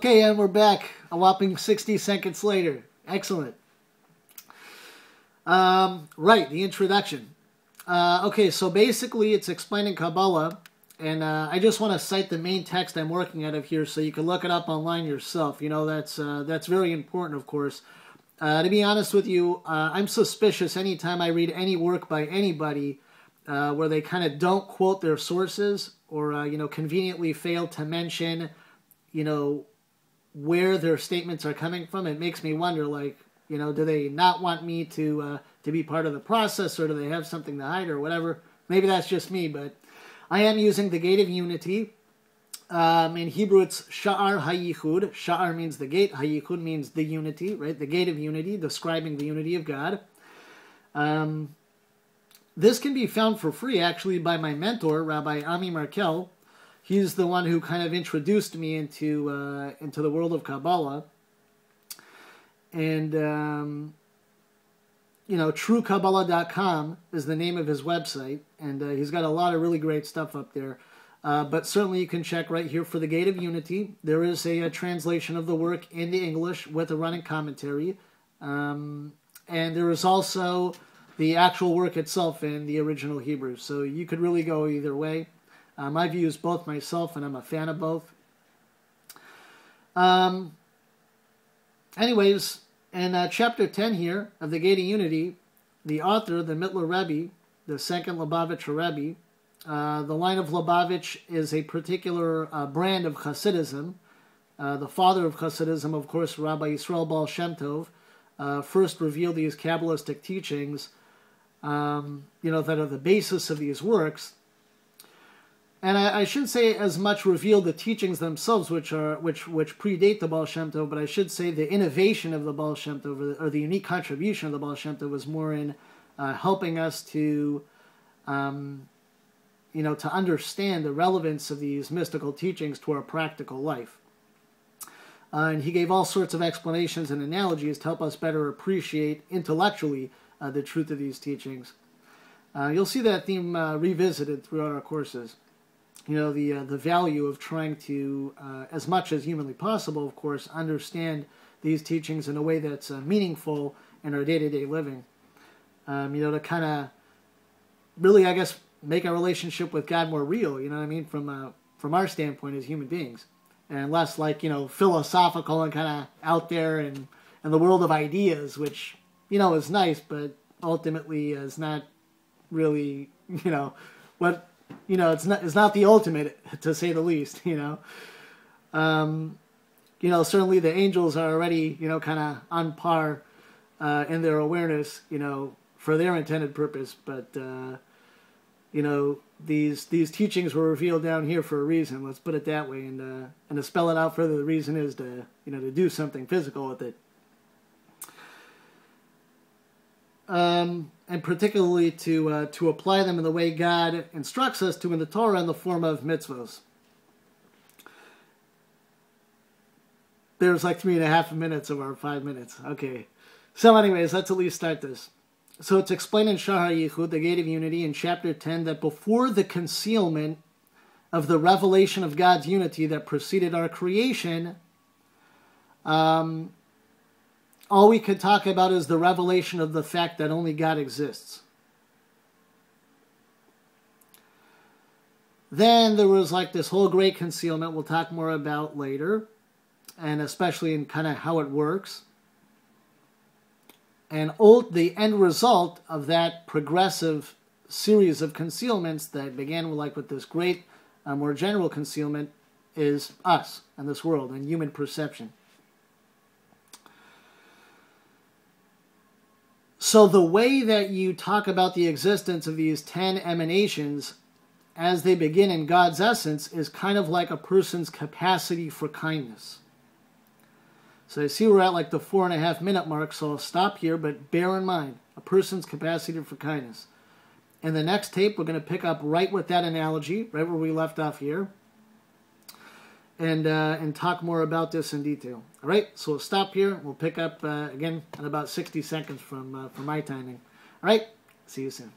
Okay, and we're back. A whopping 60 seconds later. Excellent. Right, the introduction. Okay, so basically it's explaining Kabbalah, and I just want to cite the main text I'm working out of here so you can look it up online yourself. You know, that's very important, of course. To be honest with you, I'm suspicious anytime I read any work by anybody where they kind of don't quote their sources or, you know, conveniently fail to mention, you know, where their statements are coming from. It makes me wonder, like, you know, do they not want me to be part of the process, or do they have something to hide or whatever? Maybe that's just me, but I am using the Gate of Unity. In Hebrew, it's Sha'ar HaYichud. Sha'ar means the gate. HaYichud means the unity, right? The Gate of Unity, describing the unity of God. This can be found for free, actually, by my mentor, Rabbi Ami Markel. He's the one who kind of introduced me into the world of Kabbalah. And, you know, truekabbalah.com is the name of his website. And he's got a lot of really great stuff up there. But certainly you can check right here for the Gate of Unity. There is a translation of the work into English with a running commentary. And there is also the actual work itself in the original Hebrew. So you could really go either way. I've used both myself, and I'm a fan of both. Anyways, in chapter 10 here of the Gate of Unity, the author, the Mittler Rebbe, the second Lubavitcher Rebbe, the line of Lubavitch is a particular brand of Hasidism. The father of Hasidism, of course, Rabbi Yisrael Baal Shem Tov, first revealed these kabbalistic teachings, you know, that are the basis of these works. And I shouldn't say as much revealed the teachings themselves, which predate the Baal Shem Tov, but I should say the innovation of the Baal Shem Tov, or the unique contribution of the Baal Shem Tov, was more in helping us to, you know, to understand the relevance of these mystical teachings to our practical life. And he gave all sorts of explanations and analogies to help us better appreciate intellectually the truth of these teachings. You'll see that theme revisited throughout our courses. You know, the value of trying to, as much as humanly possible, of course, understand these teachings in a way that's meaningful in our day-to-day living. You know, to kind of really, I guess, make our relationship with God more real, you know what I mean, from our standpoint as human beings. And less like, you know, philosophical and kind of out there in the world of ideas, which, you know, is nice, but ultimately is not really, you know, what... You know, it's not the ultimate, to say the least, you know. You know, certainly the angels are already, you know, kind of on par in their awareness, you know, for their intended purpose. But, you know, these teachings were revealed down here for a reason, let's put it that way. And to spell it out further, the reason is to, you know, to do something physical with it. And particularly to apply them in the way God instructs us to in the Torah in the form of mitzvos. There's like 3.5 minutes of our 5 minutes. Okay. So anyways, let's at least start this. So it's explained in Sha'ar HaYichud, the Gate of Unity, in chapter 10, that before the concealment of the revelation of God's unity that preceded our creation, all we could talk about is the revelation of the fact that only God exists. Then there was like this whole great concealment we'll talk more about later, and especially in kind of how it works. And the end result of that progressive series of concealments that began with this great, more general concealment is us and this world and human perception. So the way that you talk about the existence of these 10 emanations as they begin in God's essence is kind of like a person's capacity for kindness. So I see we're at like the 4.5 minute mark, so I'll stop here, but bear in mind, a person's capacity for kindness. In the next tape, we're going to pick up right with that analogy, right where we left off here, and talk more about this in detail. All right, so we'll stop here. We'll pick up again in about 60 seconds from my timing. All right, see you soon.